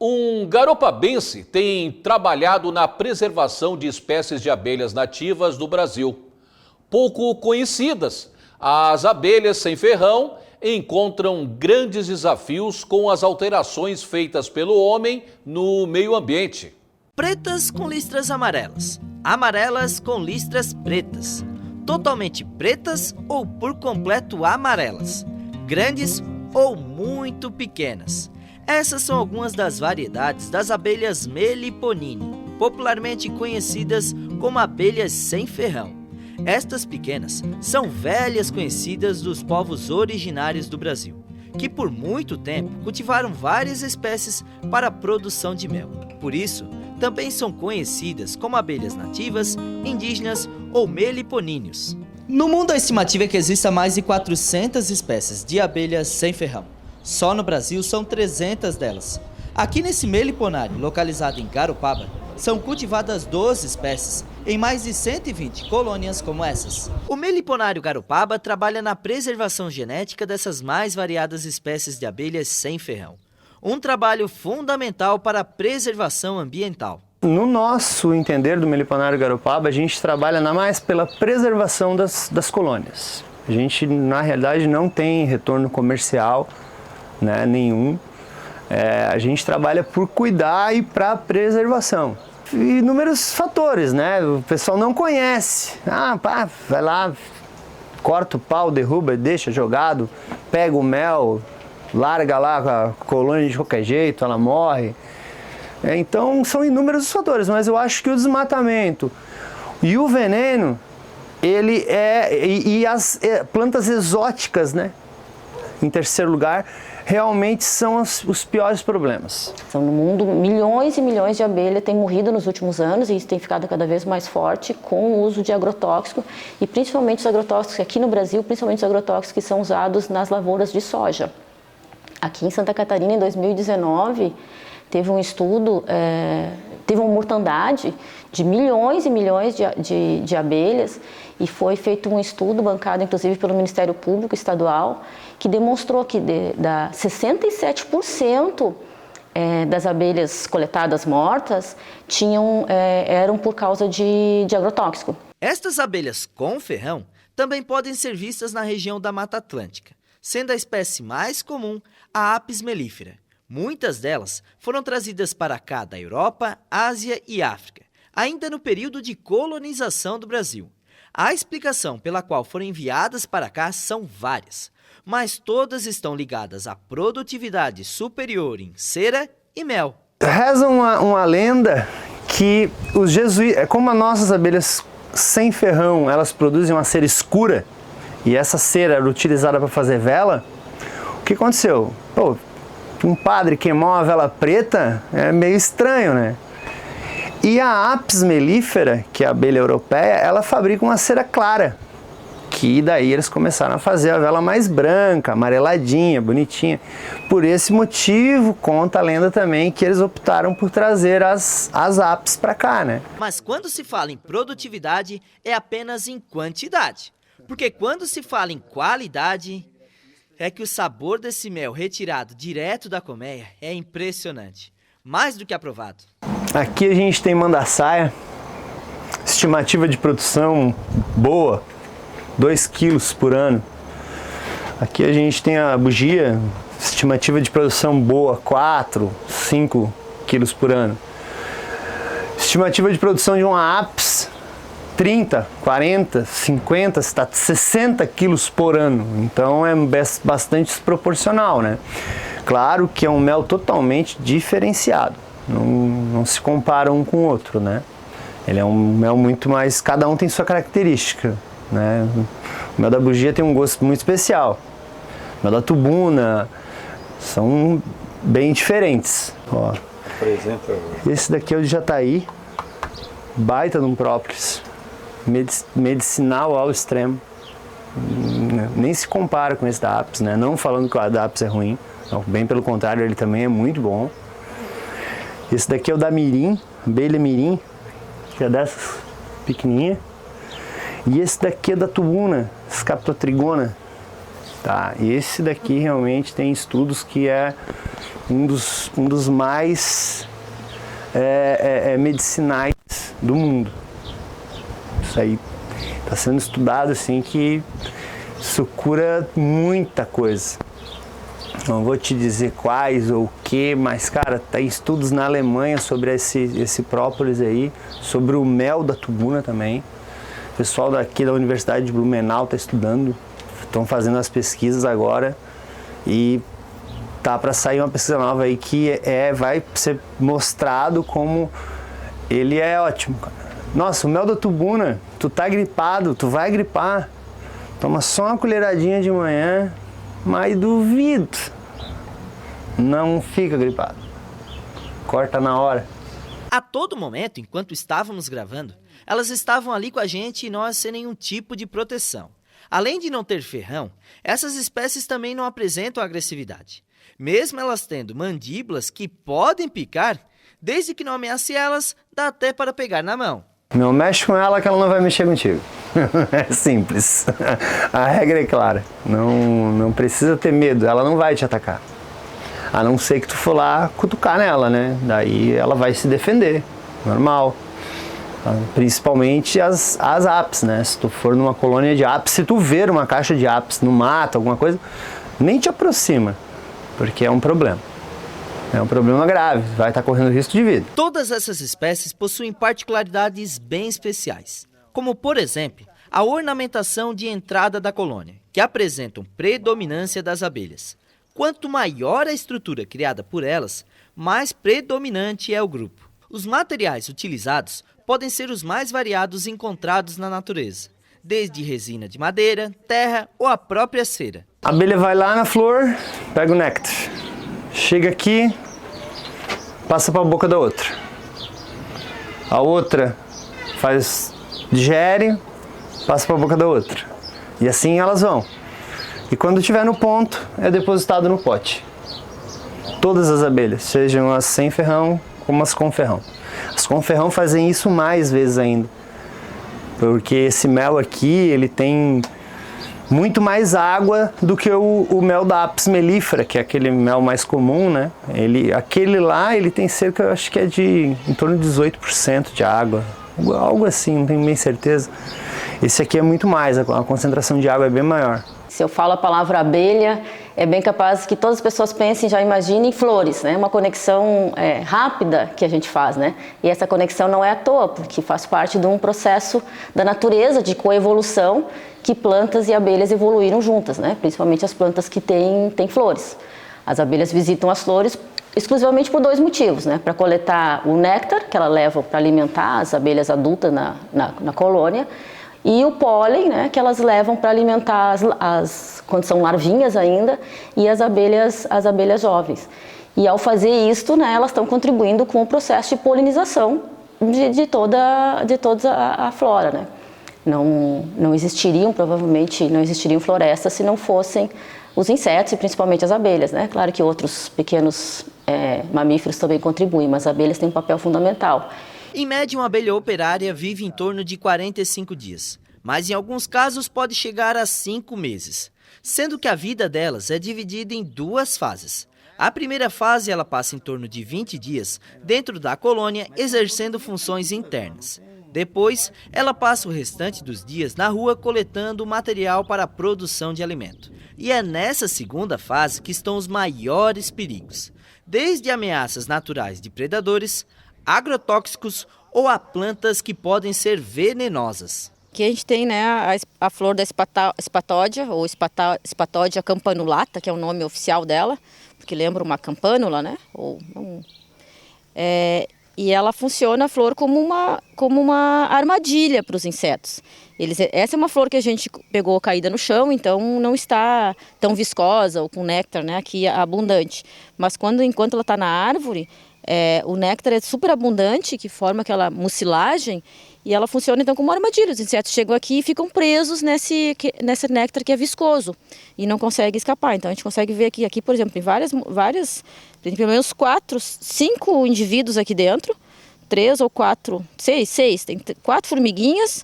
Um garopabense tem trabalhado na preservação de espécies de abelhas nativas do Brasil. Pouco conhecidas, as abelhas sem ferrão encontram grandes desafios com as alterações feitas pelo homem no meio ambiente. Pretas com listras amarelas, amarelas com listras pretas, totalmente pretas ou por completo amarelas, grandes ou muito pequenas. Essas são algumas das variedades das abelhas Meliponini, popularmente conhecidas como abelhas sem ferrão. Estas pequenas são velhas conhecidas dos povos originários do Brasil, que por muito tempo cultivaram várias espécies para a produção de mel. Por isso, também são conhecidas como abelhas nativas, indígenas ou meliponíneos. No mundo, a estimativa é que exista mais de 400 espécies de abelhas sem ferrão. Só no Brasil são 300 delas. Aqui nesse meliponário, localizado em Garopaba, são cultivadas 12 espécies em mais de 120 colônias como essas. O Meliponário Garopaba trabalha na preservação genética dessas mais variadas espécies de abelhas sem ferrão. Um trabalho fundamental para a preservação ambiental. No nosso entender do Meliponário Garopaba, a gente trabalha mais pela preservação das colônias. A gente, na realidade, não tem retorno comercial, né, nenhum. A gente trabalha por cuidar e para preservação. Inúmeros fatores, né? O pessoal não conhece. Vai lá, corta o pau, derruba, deixa jogado, pega o mel, larga lá a colônia de qualquer jeito, ela morre. Então são inúmeros os fatores, mas eu acho que o desmatamento e o veneno, e as plantas exóticas, né? Em terceiro lugar, realmente são os piores problemas. No mundo, milhões e milhões de abelhas têm morrido nos últimos anos e isso tem ficado cada vez mais forte com o uso de agrotóxico e principalmente os agrotóxicos, aqui no Brasil, principalmente os agrotóxicos que são usados nas lavouras de soja. Aqui em Santa Catarina, em 2019, teve um estudo, teve uma mortandade de milhões e milhões de abelhas e foi feito um estudo bancado, inclusive, pelo Ministério Público Estadual, que demonstrou que 67% das abelhas coletadas mortas eram por causa de agrotóxico. Estas abelhas com ferrão também podem ser vistas na região da Mata Atlântica, sendo a espécie mais comum a Apis mellifera. Muitas delas foram trazidas para cá da Europa, Ásia e África, ainda no período de colonização do Brasil. A explicação pela qual foram enviadas para cá são várias, mas todas estão ligadas à produtividade superior em cera e mel. Reza uma lenda que os jesuítas, como as nossas abelhas sem ferrão, elas produzem uma cera escura, e essa cera era utilizada para fazer vela, o que aconteceu? Um padre queimou uma vela preta é meio estranho, né? E a Apis mellifera, que é a abelha europeia, ela fabrica uma cera clara, que daí eles começaram a fazer a vela mais branca, amareladinha, bonitinha. Por esse motivo, conta a lenda também que eles optaram por trazer as apis para cá, né? Mas quando se fala em produtividade, é apenas em quantidade. Porque quando se fala em qualidade, é que o sabor desse mel retirado direto da colmeia é impressionante. Mais do que aprovado. Aqui a gente tem mandaçaia, estimativa de produção boa, 2 quilos por ano. Aqui a gente tem a bugia, estimativa de produção boa, 4, 5 quilos por ano. Estimativa de produção de uma apis, 30, 40, 50, 60 quilos por ano. Então é bastante desproporcional, né? Claro que é um mel totalmente diferenciado. Não se compara um com o outro, né? Ele é um mel muito mais... Cada um tem sua característica, né? O mel da bugia tem um gosto muito especial. O mel da tubuna são bem diferentes. Ó. Esse daqui é o de Jataí. Baita de um própolis. Medicinal ao extremo. Nem se compara com esse da Apis, né? Não falando que o da Apis é ruim. Não, bem pelo contrário, ele também é muito bom. Esse daqui é o da mirim, abelha mirim, que é dessas pequenininha. E esse daqui é da tubuna, Scaptotrigona. Tá? Esse daqui realmente tem estudos que é um dos mais medicinais do mundo. Isso aí está sendo estudado assim que isso cura muita coisa. Não vou te dizer quais ou o que, mas cara, tem estudos na Alemanha sobre esse própolis aí, sobre o mel da tubuna também. O pessoal daqui da Universidade de Blumenau está estudando, estão fazendo as pesquisas agora e tá para sair uma pesquisa nova aí que vai ser mostrado como ele é ótimo, cara. Nossa, o mel da tubuna, tu tá gripado, tu vai gripar, toma só uma colheradinha de manhã, mas duvido, não fica gripado, corta na hora. A todo momento, enquanto estávamos gravando, elas estavam ali com a gente e nós sem nenhum tipo de proteção. Além de não ter ferrão, essas espécies também não apresentam agressividade. Mesmo elas tendo mandíbulas que podem picar, desde que não ameace elas, dá até para pegar na mão. Não mexe com ela que ela não vai mexer contigo. É simples. A regra é clara. Não precisa ter medo, ela não vai te atacar. A não ser que tu for lá cutucar nela, né? Daí ela vai se defender, normal. Principalmente as apis, né? Se tu for numa colônia de apis, se tu ver uma caixa de apis no mato, alguma coisa, nem te aproxima, porque é um problema. É um problema grave, vai estar correndo risco de vida. Todas essas espécies possuem particularidades bem especiais, como, por exemplo, a ornamentação de entrada da colônia, que apresentam predominância das abelhas. Quanto maior a estrutura criada por elas, mais predominante é o grupo. Os materiais utilizados podem ser os mais variados encontrados na natureza, desde resina de madeira, terra ou a própria cera. A abelha vai lá na flor, pega o néctar. Chega aqui, passa para a boca da outra. A outra digere, passa para a boca da outra. E assim elas vão. E quando estiver no ponto, é depositado no pote. Todas as abelhas, sejam as sem ferrão como as com ferrão. As com ferrão fazem isso mais vezes ainda. Porque esse mel aqui, ele tem muito mais água do que o mel da Apis mellifera, que é aquele mel mais comum, né? Aquele lá, ele tem cerca, eu acho que é em torno de 18% de água, algo assim, não tenho bem certeza. Esse aqui é muito mais, a concentração de água é bem maior. Se eu falo a palavra abelha, é bem capaz que todas as pessoas pensem, já imaginem flores, né? Uma conexão rápida que a gente faz, né? E essa conexão não é à toa, porque faz parte de um processo da natureza de coevolução que plantas e abelhas evoluíram juntas, né? Principalmente as plantas que têm flores. As abelhas visitam as flores exclusivamente por dois motivos, né? Para coletar o néctar que ela leva para alimentar as abelhas adultas na colônia, e o pólen, né, que elas levam para alimentar quando são larvinhas ainda, e as abelhas jovens. E ao fazer isto, né, elas estão contribuindo com o processo de polinização de toda a flora, né? Provavelmente não existiriam florestas se não fossem os insetos e principalmente as abelhas, né? Claro que outros pequenos mamíferos também contribuem, mas as abelhas têm um papel fundamental. Em média, uma abelha operária vive em torno de 45 dias, mas em alguns casos pode chegar a 5 meses, sendo que a vida delas é dividida em duas fases. A primeira fase ela passa em torno de 20 dias dentro da colônia, exercendo funções internas. Depois, ela passa o restante dos dias na rua coletando material para a produção de alimento. E é nessa segunda fase que estão os maiores perigos, desde ameaças naturais de predadores, agrotóxicos ou a plantas que podem ser venenosas. Aqui a gente tem, né, a flor da espatódia, ou espatódia campanulata, que é o nome oficial dela, porque lembra uma campânula, né? E ela funciona, a flor, como uma armadilha para os insetos. Essa é uma flor que a gente pegou caída no chão, então não está tão viscosa ou com néctar, né, aqui abundante. Mas enquanto ela está na árvore, o néctar é super abundante, que forma aquela mucilagem, e ela funciona então como uma armadilha. Os insetos chegam aqui e ficam presos nesse néctar que é viscoso e não conseguem escapar. Então a gente consegue ver aqui por exemplo, tem tem pelo menos 5 indivíduos aqui dentro, 3 ou 4, 6, tem 4 formiguinhas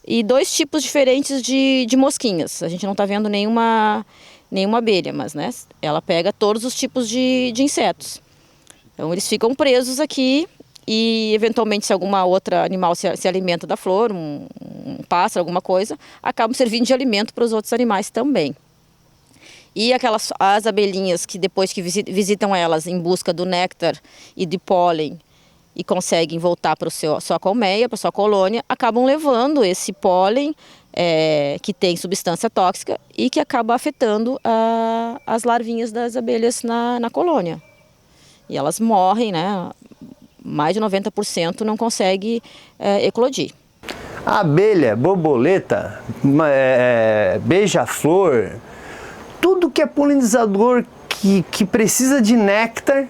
e 2 tipos diferentes de mosquinhas. A gente não está vendo nenhuma nenhuma abelha, mas né, ela pega todos os tipos de insetos. Então eles ficam presos aqui e eventualmente se alguma outra animal se alimenta da flor, um pássaro, alguma coisa, acabam servindo de alimento para os outros animais também. E as abelhinhas que depois que visitam elas em busca do néctar e de pólen e conseguem voltar para sua colmeia, para sua colônia, acabam levando esse pólen que tem substância tóxica e que acaba afetando as larvinhas das abelhas na colônia. E elas morrem, né? Mais de 90% não consegue eclodir. A abelha, borboleta, beija-flor, tudo que é polinizador que precisa de néctar,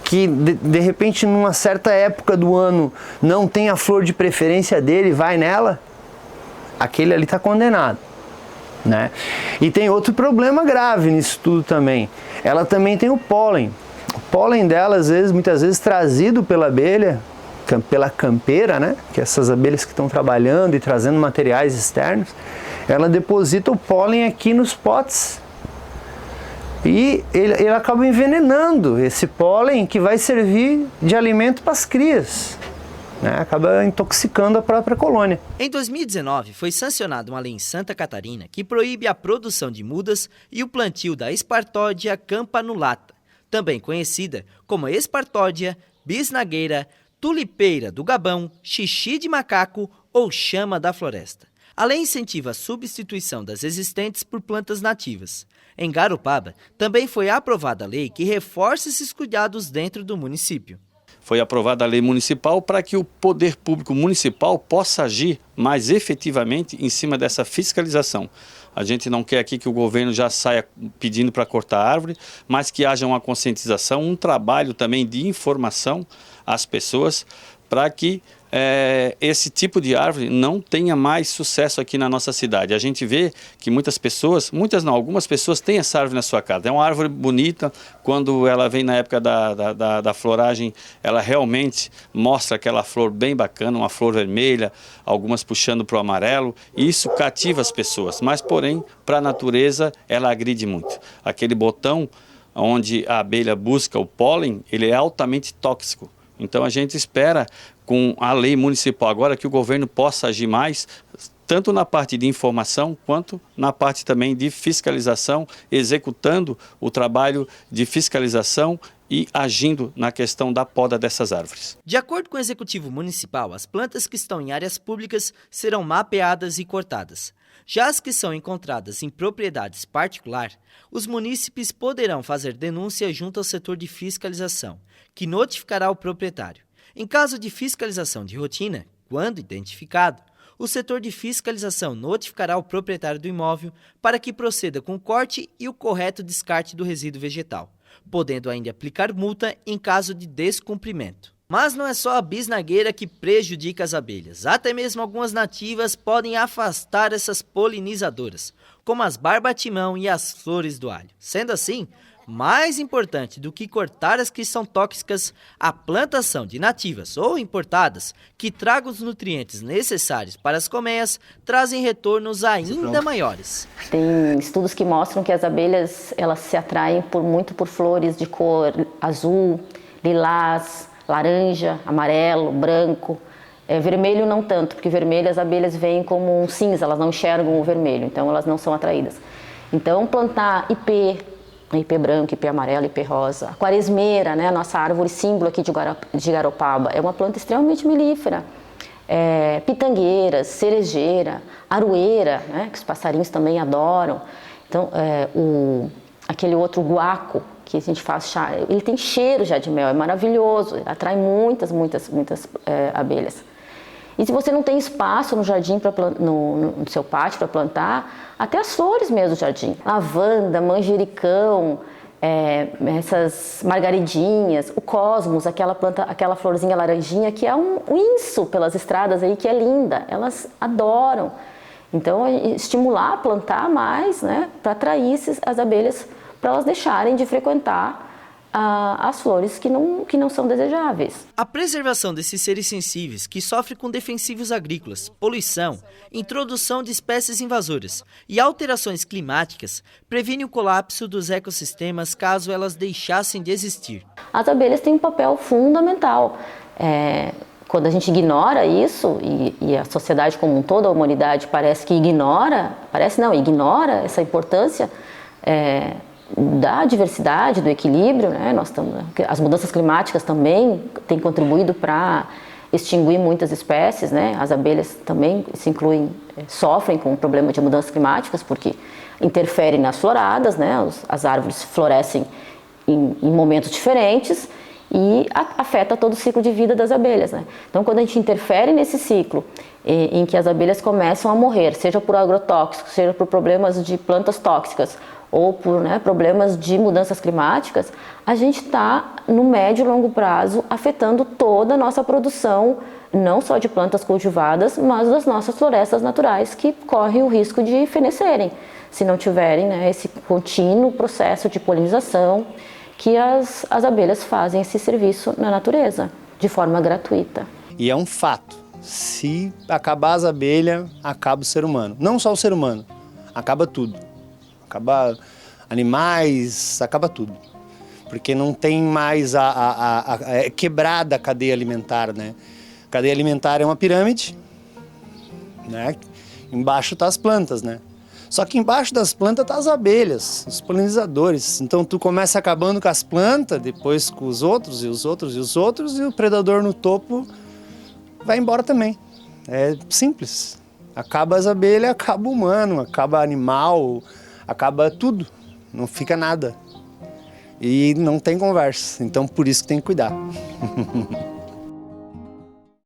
que de repente numa certa época do ano não tem a flor de preferência dele, vai nela, aquele ali está condenado, né? E tem outro problema grave nisso tudo também. Ela também tem o pólen. O pólen dela, muitas vezes trazido pela abelha, pela campeira, né? Que é essas abelhas que estão trabalhando e trazendo materiais externos, ela deposita o pólen aqui nos potes. E ele acaba envenenando esse pólen que vai servir de alimento para as crias, né? Acaba intoxicando a própria colônia. Em 2019, foi sancionada uma lei em Santa Catarina que proíbe a produção de mudas e o plantio da Espartódia campanulata, também conhecida como Espartódia, bisnagueira, tulipeira do Gabão, xixi de macaco ou chama da floresta. A lei incentiva a substituição das existentes por plantas nativas. Em Garopaba, também foi aprovada a lei que reforça esses cuidados dentro do município. Foi aprovada a lei municipal para que o poder público municipal possa agir mais efetivamente em cima dessa fiscalização. A gente não quer aqui que o governo já saia pedindo para cortar árvore, mas que haja uma conscientização, um trabalho também de informação às pessoas para que esse tipo de árvore não tenha mais sucesso aqui na nossa cidade. A gente vê que algumas pessoas têm essa árvore na sua casa. É uma árvore bonita, quando ela vem na época da floragem, ela realmente mostra aquela flor bem bacana, uma flor vermelha, algumas puxando para o amarelo, e isso cativa as pessoas, mas porém, para a natureza, ela agride muito. Aquele botão onde a abelha busca o pólen, ele é altamente tóxico. Então a gente espera, com a lei municipal agora, que o governo possa agir mais, tanto na parte de informação, quanto na parte também de fiscalização, executando o trabalho de fiscalização e agindo na questão da poda dessas árvores. De acordo com o Executivo Municipal, as plantas que estão em áreas públicas serão mapeadas e cortadas. Já as que são encontradas em propriedades particulares, os munícipes poderão fazer denúncia junto ao setor de fiscalização, que notificará o proprietário. Em caso de fiscalização de rotina, quando identificado, o setor de fiscalização notificará o proprietário do imóvel para que proceda com o corte e o correto descarte do resíduo vegetal, podendo ainda aplicar multa em caso de descumprimento. Mas não é só a bisnagueira que prejudica as abelhas. Até mesmo algumas nativas podem afastar essas polinizadoras, como as barbatimão e as flores do alho. Sendo assim, mais importante do que cortar as que são tóxicas, a plantação de nativas ou importadas que tragam os nutrientes necessários para as colmeias trazem retornos ainda maiores. Tem estudos que mostram que as abelhas elas se atraem muito por flores de cor azul, lilás, laranja, amarelo, branco. Vermelho não tanto, porque vermelho as abelhas veem como um cinza, elas não enxergam o vermelho, então elas não são atraídas. Então plantar ipê branco, ipê amarelo, ipê rosa, a quaresmeira, né, a nossa árvore símbolo aqui de Garopaba, é uma planta extremamente melífera. Pitangueiras, cerejeira, aroeira, né, que os passarinhos também adoram. Então, aquele outro guaco, que a gente faz chá, ele tem cheiro já de mel, é maravilhoso, atrai muitas abelhas. E se você não tem espaço no jardim, no seu pátio para plantar, até as flores mesmo do jardim. Lavanda, manjericão, essas margaridinhas, o cosmos, aquela florzinha laranjinha que é um inso pelas estradas aí, que é linda, elas adoram. Então, estimular a plantar mais, né, para atrair as abelhas, para elas deixarem de frequentar as flores que não são desejáveis. A preservação desses seres sensíveis que sofrem com defensivos agrícolas, poluição, introdução de espécies invasoras e alterações climáticas previne o colapso dos ecossistemas caso elas deixassem de existir. As abelhas têm um papel fundamental. Quando a gente ignora isso, e a sociedade como um todo, a humanidade parece que ignora essa importância da diversidade, do equilíbrio, né? As mudanças climáticas também têm contribuído para extinguir muitas espécies, né? As abelhas também sofrem com o problema de mudanças climáticas porque interferem nas floradas, né? As árvores florescem em momentos diferentes e afeta todo o ciclo de vida das abelhas, né? Então, quando a gente interfere nesse ciclo em que as abelhas começam a morrer, seja por agrotóxicos, seja por problemas de plantas tóxicas ou por problemas de mudanças climáticas, a gente está, no médio e longo prazo, afetando toda a nossa produção, não só de plantas cultivadas, mas das nossas florestas naturais, que correm o risco de fenecerem, se não tiverem esse contínuo processo de polinização que as abelhas fazem esse serviço na natureza, de forma gratuita. E é um fato, se acabar as abelhas, acaba o ser humano. Não só o ser humano, acaba tudo. Acaba animais, acaba tudo. Porque não tem mais é quebrada a cadeia alimentar, né? A cadeia alimentar é uma pirâmide, né? Embaixo tá as plantas, né? Só que embaixo das plantas tá as abelhas, os polinizadores. Então tu começa acabando com as plantas, depois com os outros, e os outros, e os outros, e o predador no topo vai embora também. É simples. Acaba as abelhas, acaba o humano, acaba animal, acaba tudo. Não fica nada. E não tem conversa. Então por isso que tem que cuidar.